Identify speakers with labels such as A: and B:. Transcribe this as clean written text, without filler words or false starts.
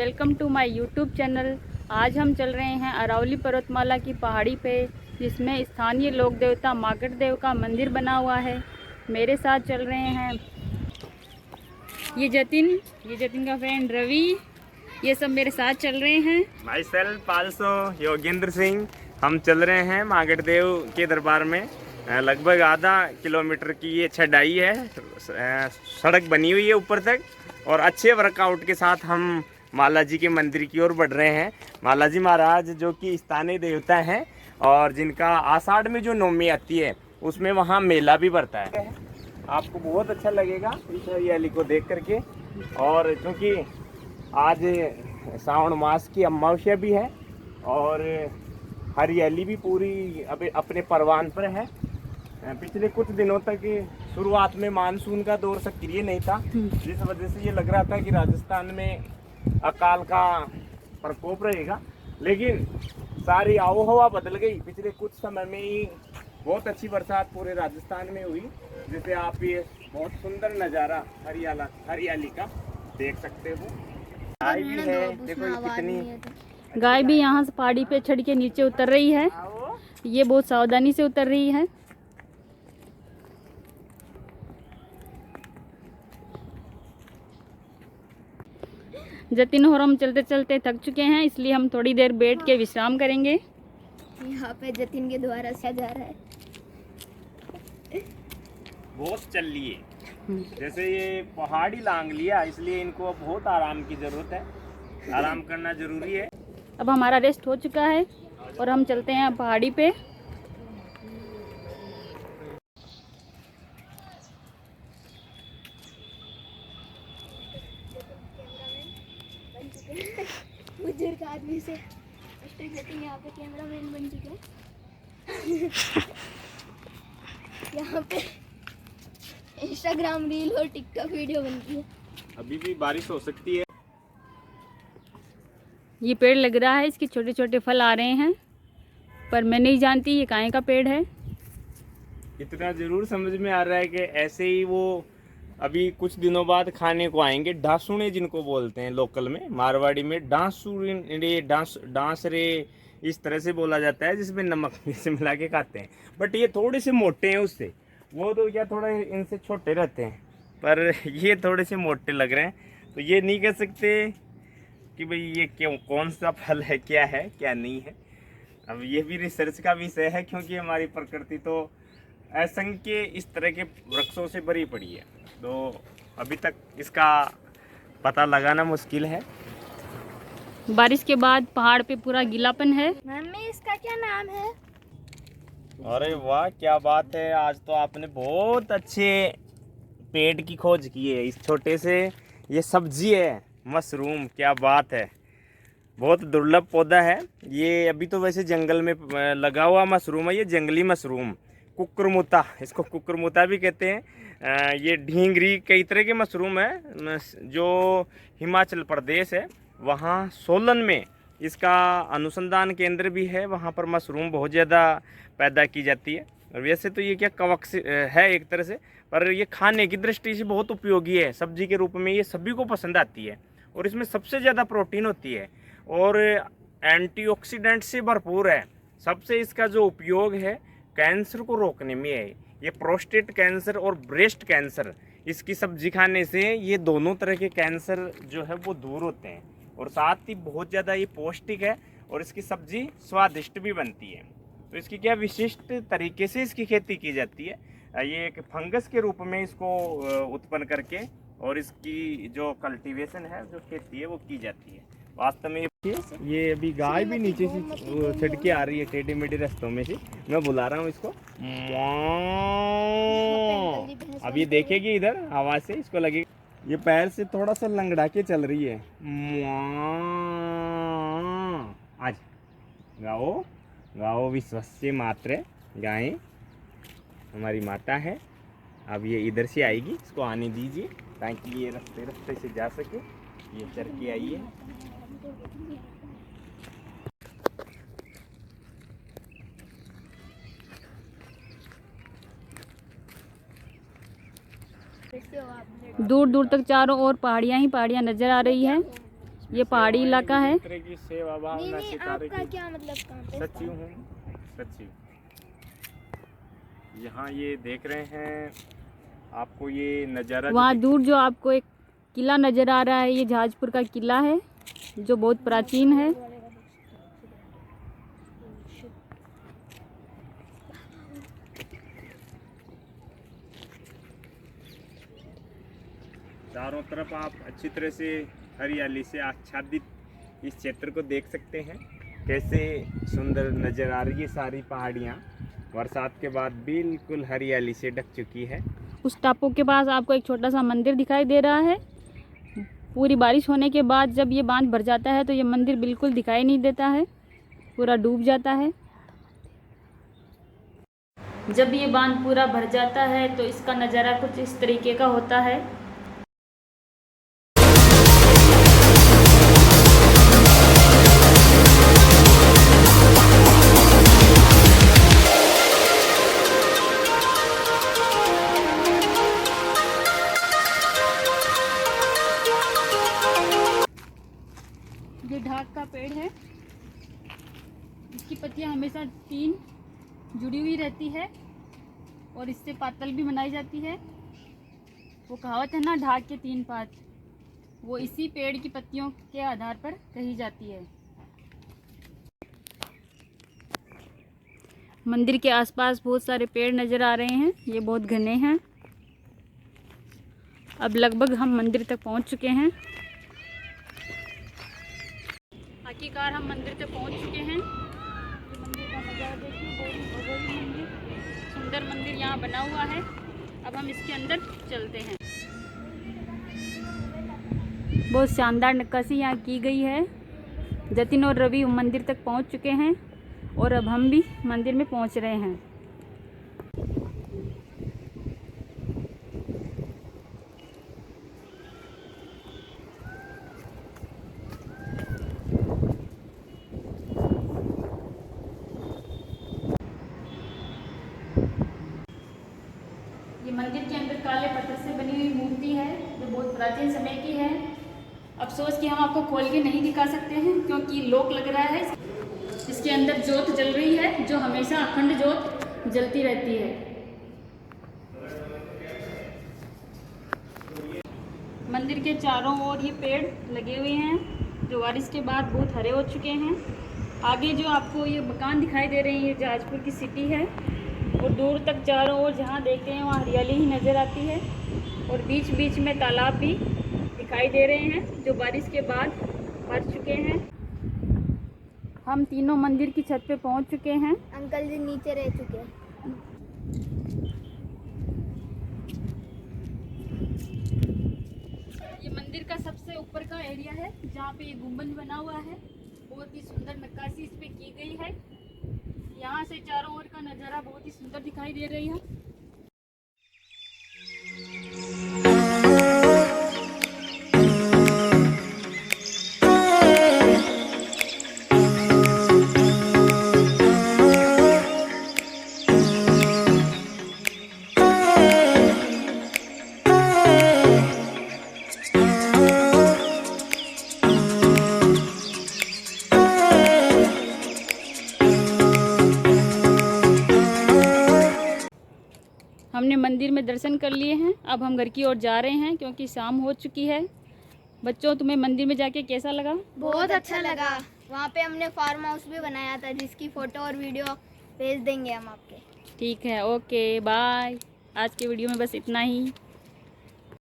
A: Welcome to my YouTube channel. आज हम चल रहे हैं अरावली पर्वतमाला की पहाड़ी पे, जिसमें स्थानीय लोक देवता मागट देव का मंदिर बना हुआ है। मेरे साथ चल रहे हैं ये जतिन का फ्रेंड रवि, ये सब मेरे साथ चल रहे हैं।
B: My self also Yogendra Singh. हम चल रहे हैं मागट देव के दरबार में। लगभग आधा किलोमीटर की ये चढ़ाई है, सड़क बनी हुई है ऊपर तक, और अच्छे वर्कआउट के साथ हम माला जी के मंदिर की ओर बढ़ रहे हैं। माला जी महाराज जो कि स्थानीय देवता हैं और जिनका आषाढ़ में जो नवमी आती है उसमें वहाँ मेला भी बढ़ता है। आपको बहुत अच्छा लगेगा इस हरियाली को देख करके, और क्योंकि आज श्रावण मास की अमावस्या भी है और हरियाली भी पूरी अभी अपने परवान पर है। पिछले कुछ दिनों तक शुरुआत में मानसून का दौर सक्रिय नहीं था, जिस वजह से ये लग रहा था कि राजस्थान में अकाल का प्रकोप रहेगा, लेकिन सारी आबोहवा बदल गई। पिछले कुछ समय में ही बहुत अच्छी बरसात पूरे राजस्थान में हुई, जिसे आप ये बहुत सुंदर नज़ारा हरियाली का देख सकते हो। गाय भी है, देखो ये कितनी।
A: गाय भी यहाँ से पहाड़ी पे चढ़ के नीचे उतर रही है। ये बहुत सावधानी से उतर रही है। जतिन और हम चलते चलते थक चुके हैं, इसलिए हम थोड़ी देर बैठ के विश्राम करेंगे।
C: यहाँ पे जतिन के द्वारा से जा रहा है।
B: बहुत चल लिए, जैसे ये पहाड़ी लांग लिया, इसलिए इनको अब बहुत आराम की जरूरत है। आराम करना जरूरी है।
A: अब हमारा रेस्ट हो चुका है और हम चलते हैं पहाड़ी पे।
C: बुजुर्ग आदमी से जतिन यहाँ पे कैमरामैन बन चुके हैं। यहाँ पे इंस्टाग्राम रील और टिकटॉक वीडियो बनती है।
B: अभी भी बारिश हो सकती है।
A: ये पेड़ लग रहा है, इसके छोटे छोटे फल आ रहे हैं, पर मैं नहीं जानती ये काहे का पेड़ है।
B: इतना जरूर समझ में आ रहा है कि ऐसे ही वो अभी कुछ दिनों बाद खाने को आएंगे। डांसुने जिनको बोलते हैं लोकल में, मारवाड़ी में डांसरे इस तरह से बोला जाता है, जिसमें नमक से मिला के खाते हैं। बट ये थोड़े से मोटे हैं उससे, वो तो क्या थोड़ा इनसे छोटे रहते हैं, पर ये थोड़े से मोटे लग रहे हैं। तो ये नहीं कह सकते कि भाई ये क्यों, कौन सा फल है, क्या नहीं है। अब ये भी रिसर्च का विषय है, क्योंकि हमारी प्रकृति तो असंख्य इस तरह के वृक्षों से भरी पड़ी है, तो अभी तक इसका पता लगाना मुश्किल है।
A: बारिश के बाद पहाड़ पे पूरा गीलापन है।
C: मम्मी इसका क्या नाम है?
B: अरे वाह, क्या बात है, आज तो आपने बहुत अच्छे पेड़ की खोज की है। इस छोटे से ये सब्जी है मशरूम, क्या बात है, बहुत दुर्लभ पौधा है ये। अभी तो वैसे जंगल में लगा हुआ मशरूम है, ये जंगली मशरूम कुकुरमुता, इसको कुकुरमुता भी कहते हैं। ये ढींगरी, कई तरह के मशरूम है। जो हिमाचल प्रदेश है वहाँ सोलन में इसका अनुसंधान केंद्र भी है, वहाँ पर मशरूम बहुत ज़्यादा पैदा की जाती है। और वैसे तो ये क्या कवक है एक तरह से, पर ये खाने की दृष्टि से बहुत उपयोगी है। सब्जी के रूप में ये सभी को पसंद आती है, और इसमें सबसे ज़्यादा प्रोटीन होती है और एंटीऑक्सीडेंट से भरपूर है। सबसे इसका जो उपयोग है कैंसर को रोकने में है। ये प्रोस्टेट कैंसर और ब्रेस्ट कैंसर, इसकी सब्जी खाने से ये दोनों तरह के कैंसर जो है वो दूर होते हैं, और साथ ही बहुत ज़्यादा ये पौष्टिक है और इसकी सब्जी स्वादिष्ट भी बनती है। तो इसकी क्या विशिष्ट तरीके से इसकी खेती की जाती है, ये एक फंगस के रूप में इसको उत्पन्न करके, और इसकी जो कल्टीवेशन है, जो खेती है वो की जाती है। वास्तव में ये अभी गाय भी नीचे से चढ़ के आ रही है, टेढ़े मेढ़े रास्तों में से। मैं बुला रहा हूँ इसको, अब ये देखेगी इधर, आवाज से इसको लगेगा। ये पैर से थोड़ा सा लंगड़ा के चल रही है। आज गाओ गाओ विश्वस्य मात्र, गाय हमारी माता है। अब ये इधर से आएगी, इसको आने दीजिए ताकि ये रास्ते से जा सके। ये चढ़ के आई है।
A: दूर दूर तक चारों ओर पहाड़ियाँ ही पहाड़ियाँ नजर आ रही है। ये पहाड़ी इलाका है।
B: तरह की सेवा
C: नहीं
B: भावना
C: नहीं,
B: सितारे
C: आपका
B: की
C: क्या मतलब, कहाँ पे
B: सच्ची हूँ, सच्ची। यहाँ ये देख रहे हैं आपको ये नज़ारा
A: वहाँ दूर जो आपको एक किला नज़र आ रहा है, ये जहाजपुर का किला है जो बहुत प्राचीन है।
B: चारों तरफ आप अच्छी तरह से हरियाली से आच्छादित इस क्षेत्र को देख सकते हैं। कैसे सुंदर नज़र आ रही है सारी पहाड़ियाँ, बरसात के बाद बिल्कुल हरियाली से ढक चुकी है।
A: उस टापू के पास आपको एक छोटा सा मंदिर दिखाई दे रहा है। पूरी बारिश होने के बाद जब ये बांध भर जाता है तो ये मंदिर बिल्कुल दिखाई नहीं देता है, पूरा डूब जाता है। जब ये बांध पूरा भर जाता है तो इसका नज़ारा कुछ इस तरीके का होता है। ये ढाक का पेड़ है, इसकी पत्तियां हमेशा 3 जुड़ी हुई रहती है और इससे पातल भी बनाई जाती है। वो कहावत है ना, ढाक के 3 पात, वो इसी पेड़ की पत्तियों के आधार पर कही जाती है। मंदिर के आसपास बहुत सारे पेड़ नज़र आ रहे हैं, ये बहुत घने हैं। अब लगभग हम मंदिर तक पहुंच चुके हैं। आखिरकार हम मंदिर तक पहुंच चुके हैं। ये मंदिर का नज़ारा देखिए, बहुत ही भव्य मंदिर, सुंदर मंदिर यहाँ बना हुआ है। अब हम इसके अंदर चलते हैं। बहुत शानदार नक्काशी यहाँ की गई है। जतिन और रवि मंदिर तक पहुँच चुके हैं और अब हम भी मंदिर में पहुँच रहे हैं। ये मंदिर के अंदर काले पत्थर से बनी हुई मूर्ति है जो बहुत प्राचीन समय की है। अफसोस कि हम आपको खोल के नहीं दिखा सकते हैं क्योंकि लॉक लग रहा है। इसके अंदर ज्योत जल रही है जो हमेशा अखंड ज्योत जलती रहती है। मंदिर के चारों ओर ये पेड़ लगे हुए हैं जो बारिश के बाद बहुत हरे हो चुके हैं। आगे जो आपको ये मकान दिखाई दे रहे हैं, ये जहाजपुर की सिटी है और दूर तक चारों ओर जहाँ देखते हैं वहाँ हरियाली ही नज़र आती है और बीच बीच में तालाब भी दिखाई दे रहे हैं जो बारिश के बाद भर चुके हैं। हम तीनों मंदिर की छत पे पहुँच चुके हैं।
C: अंकल जी नीचे रह चुके हैं।
A: ये मंदिर का सबसे ऊपर का एरिया है जहाँ पे ये गुंबद बना हुआ है। बहुत ही सुंदर नक्काशी इस पे की गई है। यहाँ से चारों ओर का नज़ारा बहुत ही सुंदर दिखाई दे रही है। हमने मंदिर में दर्शन कर लिए हैं, अब हम घर की ओर जा रहे हैं क्योंकि शाम हो चुकी है। बच्चों, तुम्हें मंदिर में जाके कैसा लगा?
C: बहुत अच्छा लगा। वहाँ पे हमने फार्म हाउस भी बनाया था जिसकी फ़ोटो और वीडियो भेज देंगे हम आपके।
A: ठीक है, ओके बाय। आज के वीडियो में बस इतना ही।